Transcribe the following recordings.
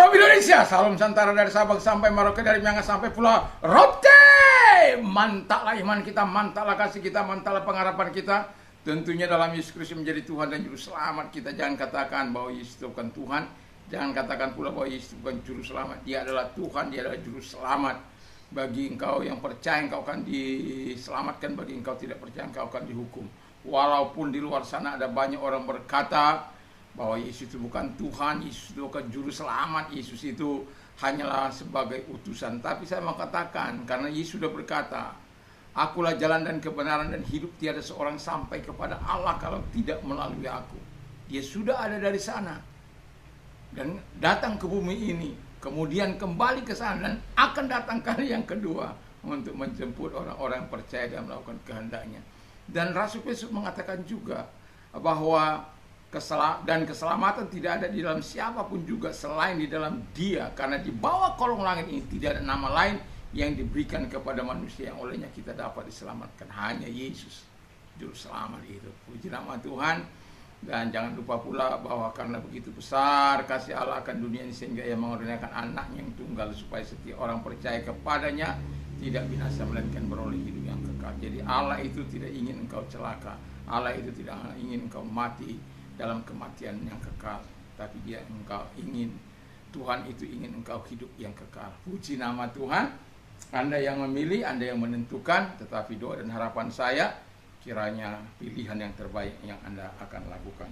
Salam Indonesia, salam Nusantara dari Sabang sampai Merauke, dari Miangas sampai Pulau Rote. Mantaplah iman kita, mantaplah kasih kita, mantaplah pengharapan kita. Tentunya dalam Yesus Kristus menjadi Tuhan dan Juru Selamat kita. Jangan katakan bahwa Yesus itu bukan Tuhan. Jangan katakan pula bahwa Yesus bukan Juru Selamat. Dia adalah Tuhan, Dia adalah Juru Selamat. Bagi engkau yang percaya, engkau akan diselamatkan. Bagi engkau tidak percaya, engkau akan dihukum. Walaupun di luar sana ada banyak orang berkata bahwa Yesus itu bukan Tuhan, Yesus itu bukan Juru Selamat, Yesus itu hanyalah sebagai utusan. Tapi saya mau katakan, karena Yesus sudah berkata, Akulah jalan dan kebenaran dan hidup, tiada seorang sampai kepada Allah kalau tidak melalui aku. Dia sudah ada dari sana dan datang ke bumi ini, kemudian kembali ke sana dan akan datang kali yang kedua untuk menjemput orang-orang yang percaya dan melakukan kehendaknya. Dan Rasul Yesus mengatakan juga bahwa keselamatan tidak ada di dalam siapapun juga selain di dalam Dia, karena di bawah kolong langit ini tidak ada nama lain yang diberikan kepada manusia yang olehnya kita dapat diselamatkan. Hanya Yesus Juru Selamat itu. Puji nama Tuhan. Dan jangan lupa pula bahwa karena begitu besar kasih Allah akan dunia ini sehingga Ia mengorbankan anaknya yang tunggal supaya setiap orang percaya kepadanya tidak binasa melainkan beroleh hidup yang kekal. Jadi Allah itu tidak ingin engkau celaka. Allah itu tidak ingin engkau mati dalam kematian yang kekal, tapi Tuhan itu ingin engkau hidup yang kekal. Puji nama Tuhan. Anda yang memilih, Anda yang menentukan, tetapi doa dan harapan saya kiranya pilihan yang terbaik yang Anda akan lakukan.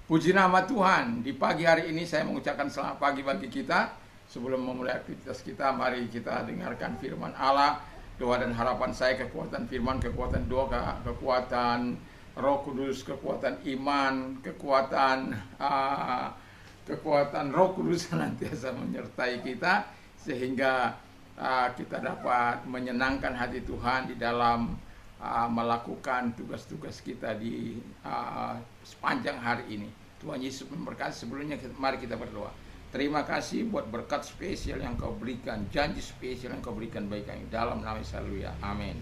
Puji nama Tuhan. Di pagi hari ini saya mengucapkan selamat pagi bagi kita. Sebelum memulai aktivitas kita, mari kita dengarkan firman Allah. Doa dan harapan saya, kekuatan firman, kekuatan doa, kekuatan Roh Kudus, kekuatan iman, kekuatan Roh Kudus senantiasa menyertai kita sehingga kita dapat menyenangkan hati Tuhan di dalam melakukan tugas-tugas kita di sepanjang hari ini. Tuhan Yesus memberkati. Sebelumnya mari kita berdoa. Terima kasih buat berkat spesial yang Kau berikan, janji spesial yang Kau berikan bagi kami. Dalam nama Yesus, haleluya. Amin.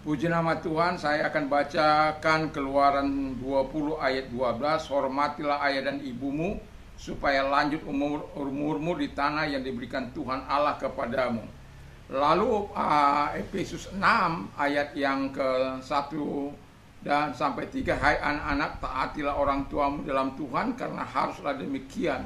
Puji nama Tuhan, saya akan bacakan Keluaran 20 ayat 12. Hormatilah ayah dan ibumu, supaya lanjut umurmu di tanah yang diberikan Tuhan Allah kepadamu. Lalu Efesus 6 ayat yang ke-1 dan sampai 3. Hai anak-anak, taatilah orang tuamu dalam Tuhan, karena haruslah demikian.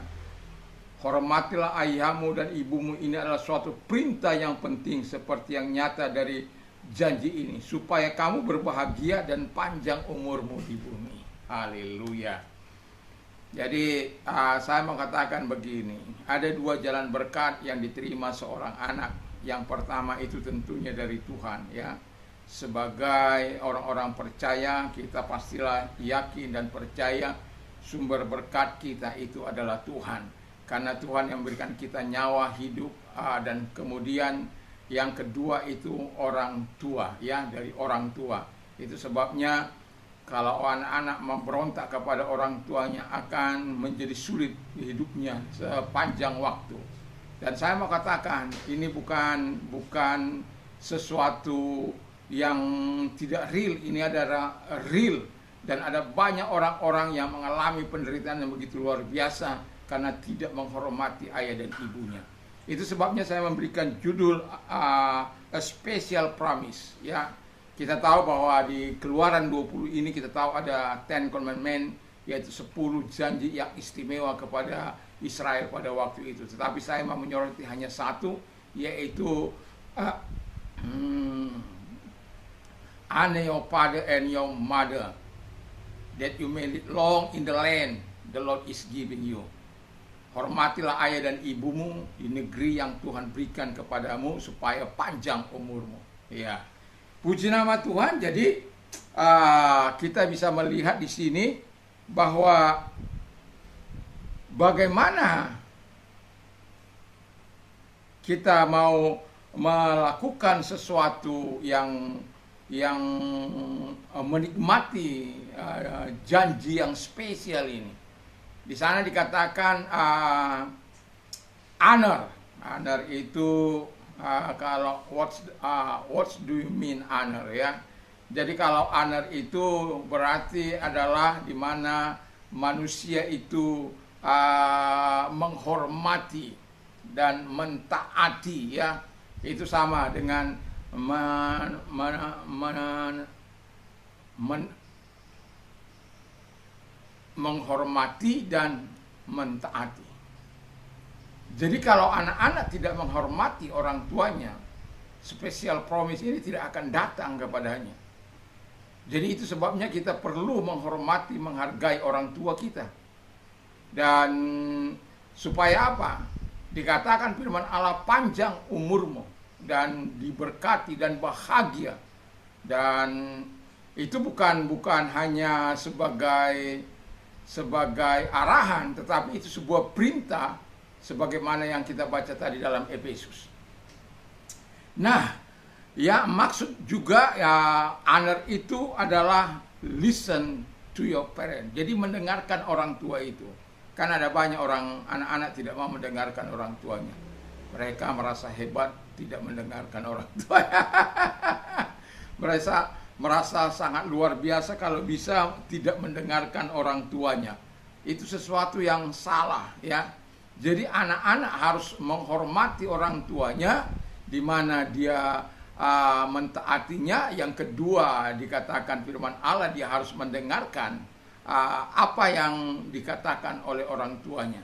Hormatilah ayahmu dan ibumu, ini adalah suatu perintah yang penting seperti yang nyata dari janji ini, supaya kamu berbahagia dan panjang umurmu di bumi. Haleluya. Jadi saya mau katakan begini, ada dua jalan berkat yang diterima seorang anak. Yang pertama itu tentunya dari Tuhan, ya. Sebagai orang-orang percaya, kita pastilah yakin dan percaya sumber berkat kita itu adalah Tuhan. Karena Tuhan yang memberikan kita nyawa hidup, dan kemudian yang kedua itu orang tua, ya, dari orang tua. Itu sebabnya kalau anak-anak memberontak kepada orang tuanya akan menjadi sulit hidupnya sepanjang waktu. Dan saya mau katakan, ini bukan sesuatu yang tidak real, ini adalah real. Dan ada banyak orang-orang yang mengalami penderitaan yang begitu luar biasa karena tidak menghormati ayah dan ibunya. Itu sebabnya saya memberikan judul A Special Promise, ya. Kita tahu bahwa di Keluaran 20 ini kita tahu ada 10 Commandment, yaitu 10 janji yang istimewa kepada Israel pada waktu itu. Tetapi saya mau menyoroti hanya satu, yaitu honor your father and your mother, that you may live long in the land the Lord is giving you. Hormatilah ayah dan ibumu di negeri yang Tuhan berikan kepadamu supaya panjang umurmu. Ya, puji nama Tuhan. Jadi kita bisa melihat di sini bahwa bagaimana kita mau melakukan sesuatu yang menikmati janji yang spesial ini. Di sana dikatakan honor. Honor itu kalau what do you mean honor, ya? Jadi kalau honor itu berarti adalah di mana manusia itu menghormati dan mentaati, ya. Itu sama dengan menghormati dan mentaati. Jadi kalau anak-anak tidak menghormati orang tuanya, special promise ini tidak akan datang kepadanya. Jadi itu sebabnya kita perlu menghormati, menghargai orang tua kita. Dan supaya apa? Dikatakan firman Allah, panjang umurmu dan diberkati dan bahagia. Dan itu bukan hanya sebagai arahan, tetapi itu sebuah perintah sebagaimana yang kita baca tadi dalam Efesus. Nah, ya maksud juga ya honor itu adalah listen to your parent. Jadi mendengarkan orang tua itu. Kan ada banyak anak-anak tidak mau mendengarkan orang tuanya. Mereka merasa hebat tidak mendengarkan orang tuanya. merasa sangat luar biasa kalau bisa tidak mendengarkan orang tuanya. Itu sesuatu yang salah, ya. Jadi anak-anak harus menghormati orang tuanya, di mana dia mentaatinya. Yang kedua, dikatakan firman Allah, dia harus mendengarkan apa yang dikatakan oleh orang tuanya.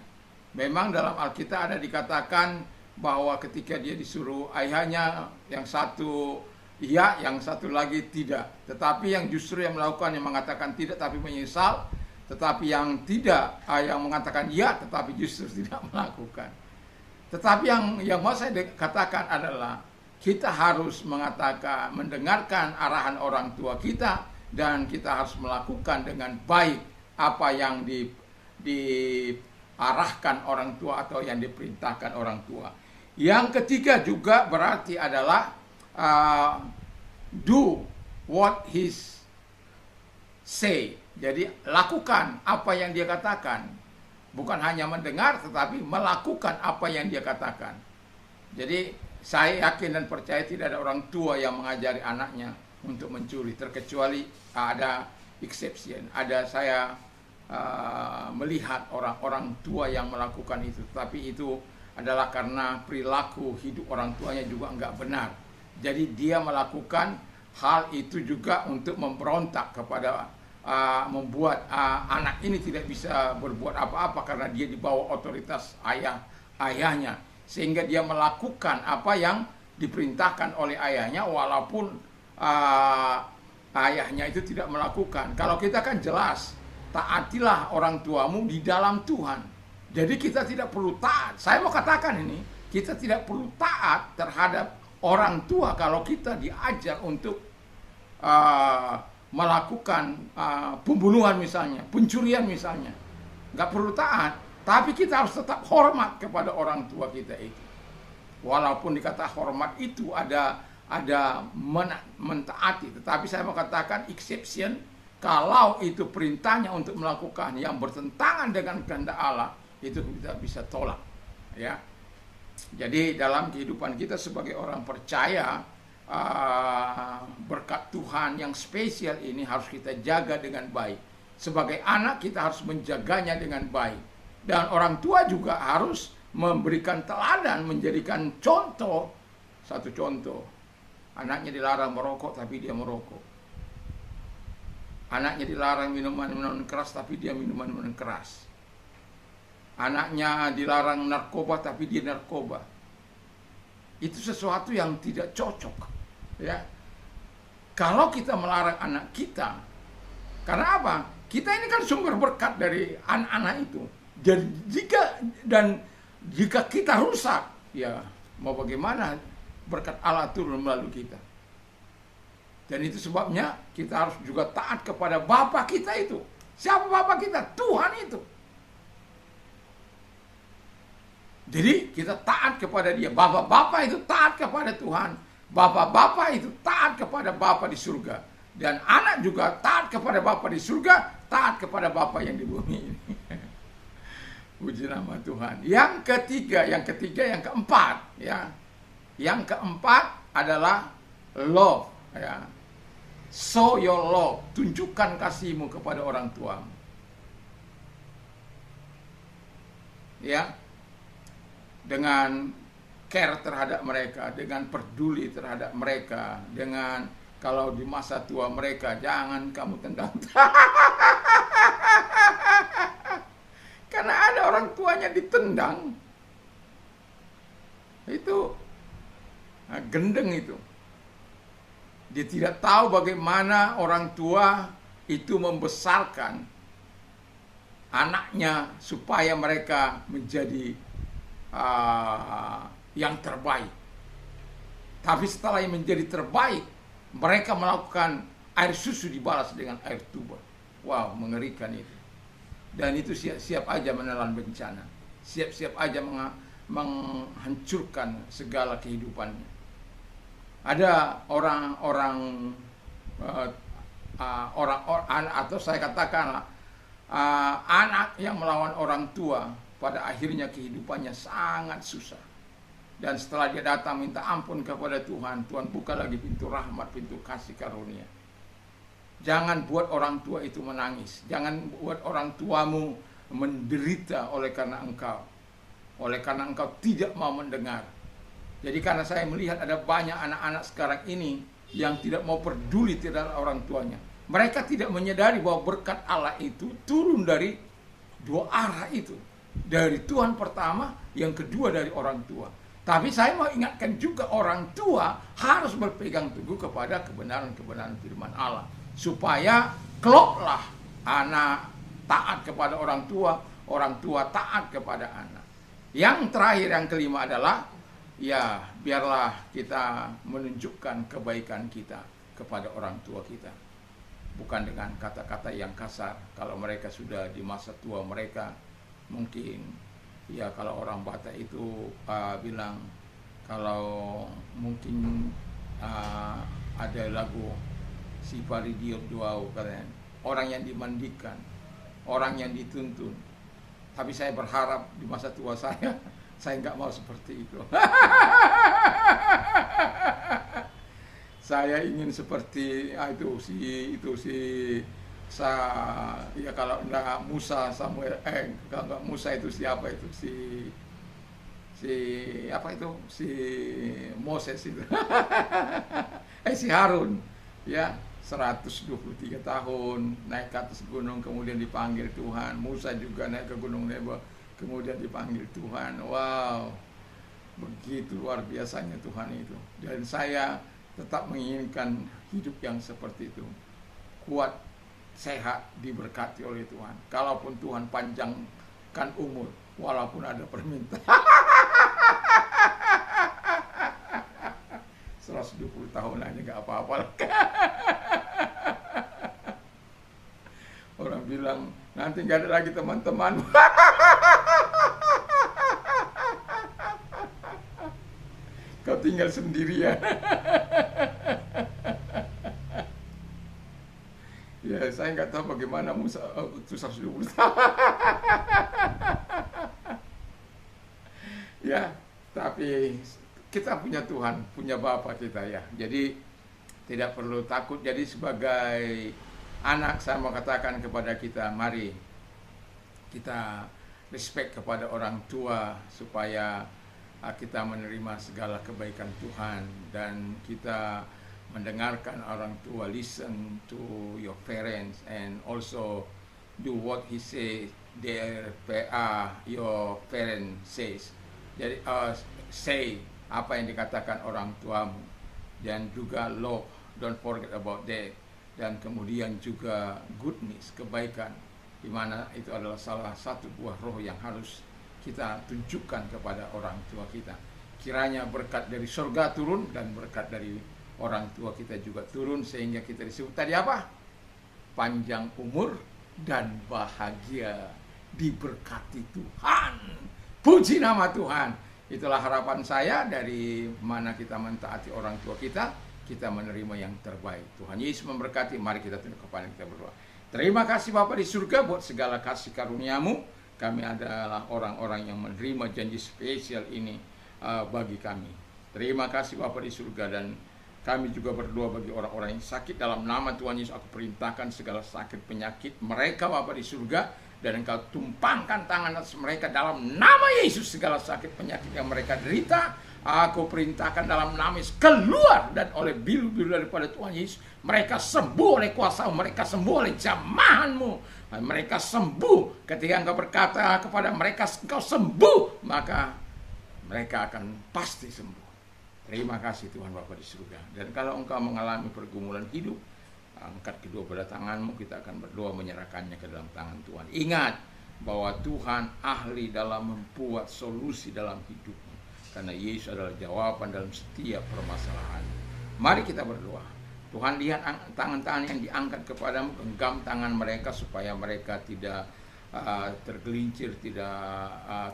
Memang dalam Alkitab ada dikatakan bahwa ketika dia disuruh ayahnya, yang satu ya, yang satu lagi tidak. Tetapi yang justru yang melakukan, yang mengatakan tidak tapi menyesal. Tetapi yang tidak, yang mengatakan ya tetapi justru tidak melakukan. Tetapi yang mau saya katakan adalah kita harus mendengarkan arahan orang tua kita, dan kita harus melakukan dengan baik apa yang diarahkan orang tua atau yang diperintahkan orang tua. Yang ketiga juga berarti adalah do what he say. Jadi lakukan apa yang dia katakan. Bukan hanya mendengar, tetapi melakukan apa yang dia katakan. Jadi saya yakin dan percaya tidak ada orang tua yang mengajari anaknya untuk mencuri, terkecuali ada exception. Ada saya melihat orang-orang tua yang melakukan itu, tapi itu adalah karena perilaku hidup orang tuanya juga enggak benar. Jadi dia melakukan hal itu juga untuk memberontak kepada membuat anak ini tidak bisa berbuat apa-apa karena dia di bawah otoritas ayahnya, sehingga dia melakukan apa yang diperintahkan oleh ayahnya walaupun ayahnya itu tidak melakukan. Kalau kita kan jelas, taatilah orang tuamu di dalam Tuhan. Jadi kita tidak perlu taat. Saya mau katakan ini, kita tidak perlu taat terhadap orang tua kalau kita diajak untuk melakukan pembunuhan misalnya, pencurian misalnya. Nggak perlu taat, tapi kita harus tetap hormat kepada orang tua kita itu. Walaupun dikata hormat itu ada mentaati, tetapi saya mau katakan exception, kalau itu perintahnya untuk melakukan yang bertentangan dengan kehendak Allah, itu kita bisa tolak, ya. Jadi dalam kehidupan kita sebagai orang percaya, berkat Tuhan yang spesial ini harus kita jaga dengan baik. Sebagai anak kita harus menjaganya dengan baik, dan orang tua juga harus memberikan teladan, menjadikan contoh. Satu contoh, anaknya dilarang merokok tapi dia merokok. Anaknya dilarang minuman keras tapi dia minuman keras. Anaknya dilarang narkoba tapi dia narkoba. Itu sesuatu yang tidak cocok, ya. Kalau kita melarang anak kita, karena apa? Kita ini kan sumber berkat dari anak-anak itu. Jadi jika kita rusak, ya mau bagaimana berkat Allah turun melalui kita. Dan itu sebabnya kita harus juga taat kepada Bapa kita itu. Siapa Bapa kita? Tuhan itu. Jadi kita taat kepada dia. Bapak-bapak itu taat kepada Tuhan. Bapak-bapak itu taat kepada Bapa di surga. Dan anak juga taat kepada Bapa di surga, taat kepada Bapa yang di bumi ini. Puji nama Tuhan. Yang keempat, ya. Yang keempat adalah love, ya. Show your love, tunjukkan kasihmu kepada orang tuamu. ya, dengan care terhadap mereka, dengan peduli terhadap mereka, dengan kalau di masa tua mereka jangan kamu tendang. Karena ada orang tuanya ditendang, itu gendeng itu. Dia tidak tahu bagaimana orang tua itu membesarkan anaknya supaya mereka menjadi yang terbaik. Tapi setelah yang menjadi terbaik, mereka melakukan air susu dibalas dengan air tuba. Wow, mengerikan itu. Dan itu siap-siap aja menelan bencana, siap-siap aja menghancurkan segala kehidupannya. Ada orang-orang atau saya katakan anak yang melawan orang tua, pada akhirnya kehidupannya sangat susah. Dan setelah dia datang minta ampun kepada Tuhan, Tuhan buka lagi pintu rahmat, pintu kasih karunia. Jangan buat orang tua itu menangis. Jangan buat orang tuamu menderita oleh karena engkau tidak mau mendengar. Jadi karena saya melihat ada banyak anak-anak sekarang ini yang tidak mau peduli terhadap orang tuanya. Mereka tidak menyadari bahwa berkat Allah itu turun dari dua arah itu. Dari Tuhan pertama, yang kedua dari orang tua. Tapi saya mau ingatkan juga orang tua harus berpegang teguh kepada kebenaran-kebenaran firman Allah. Supaya kloplah anak taat kepada orang tua taat kepada anak. Yang terakhir, yang kelima adalah, ya biarlah kita menunjukkan kebaikan kita kepada orang tua kita. Bukan dengan kata-kata yang kasar. Kalau mereka sudah di masa tua mereka, mungkin ya kalau orang Batak itu bilang, kalau mungkin ada lagu si Paridio Duau katanya, orang yang dimandikan, orang yang dituntun. Tapi saya berharap di masa tua saya nggak mau seperti itu. Saya ingin seperti ya kalau enggak Musa Samuel, kalau enggak Musa itu siapa itu, si Moses itu. Si Harun, ya 123 tahun naik ke atas gunung, kemudian dipanggil Tuhan. Musa juga naik ke gunung Nebo, kemudian dipanggil Tuhan. Wow, begitu luar biasanya Tuhan itu. Dan saya tetap menginginkan hidup yang seperti itu, kuat, sehat, diberkati oleh Tuhan. Kalaupun Tuhan panjangkan umur, walaupun ada permintaan 120 tahun aja gak apa-apa. Orang bilang nanti gak ada lagi teman-teman. Kau tinggal sendirian. Ya, saya nggak tahu bagaimana Musa 120 tahun. Ya, tapi kita punya Tuhan, punya Bapa kita ya. Jadi tidak perlu takut. Jadi sebagai anak, saya mau katakan kepada kita, mari kita respect kepada orang tua supaya kita menerima segala kebaikan Tuhan, dan kita mendengarkan orang tua, listen to your parents and also do what he say, your parent says. Jadi say apa yang dikatakan orang tuamu, dan juga love, don't forget about that. Dan kemudian juga goodness, kebaikan, di mana itu adalah salah satu buah roh yang harus kita tunjukkan kepada orang tua kita. Kiranya berkat dari surga turun, dan berkat dari orang tua kita juga turun, sehingga kita disebut tadi apa? Panjang umur dan bahagia, diberkati Tuhan. Puji nama Tuhan. Itulah harapan saya, dari mana kita mentaati orang tua kita menerima yang terbaik. Tuhan Yesus memberkati. Mari kita tunduk kepala, kita berdoa. Terima kasih Bapa di surga buat segala kasih karunia-Mu. Kami adalah orang-orang yang menerima janji spesial ini bagi kami. Terima kasih Bapa di surga, dan kami juga berdoa bagi orang-orang yang sakit. Dalam nama Tuhan Yesus aku perintahkan segala sakit penyakit mereka Bapa di surga Dan Engkau tumpangkan tangan atas mereka dalam nama Yesus. Segala sakit penyakit yang mereka derita, aku perintahkan dalam nama Yesus keluar. Dan oleh bilu-bilu daripada Tuhan Yesus, mereka sembuh oleh kuasa-Mu, mereka sembuh oleh jamahan-Mu. Mereka sembuh ketika Engkau berkata kepada mereka, Engkau sembuh, maka mereka akan pasti sembuh. Terima kasih Tuhan Bapa di surga. Dan kalau Engkau mengalami pergumulan hidup, angkat kedua belah tanganmu, kita akan berdoa menyerahkannya ke dalam tangan Tuhan. Ingat bahwa Tuhan ahli dalam membuat solusi dalam hidupmu, karena Yesus adalah jawaban dalam setiap permasalahan. Mari kita berdoa. Tuhan, lihat tangan-tangan yang diangkat kepadamu, genggam tangan mereka supaya mereka tidak tergelincir, tidak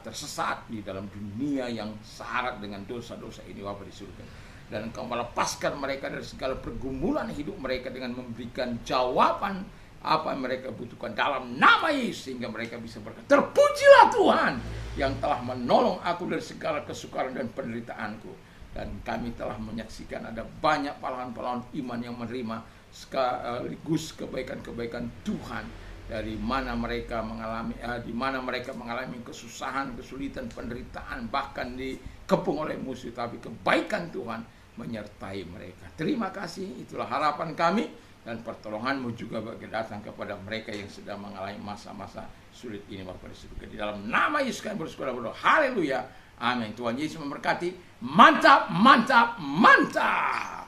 tersesat di dalam dunia yang syarat dengan dosa-dosa ini, Bapa di surga. Dan Engkau melepaskan mereka dari segala pergumulan hidup mereka dengan memberikan jawaban apa yang mereka butuhkan dalam nama Yesus, sehingga mereka bisa berkata, terpujilah Tuhan yang telah menolong aku dari segala kesukaran dan penderitaanku. Dan kami telah menyaksikan ada banyak pahlawan-pahlawan iman yang menerima sekaligus kebaikan-kebaikan Tuhan, dari mana mereka mengalami di mana mereka mengalami kesusahan, kesulitan, penderitaan, bahkan dikepung oleh musuh, tapi kebaikan Tuhan menyertai mereka. Terima kasih, itulah harapan kami, dan pertolongan-Mu juga bagi datang kepada mereka yang sedang mengalami masa-masa sulit ini, Bapa di surga. Di dalam nama Yesus kami berdoa. Haleluya. Amin. Tuhan Yesus memberkati. Mantap, mantap, mantap.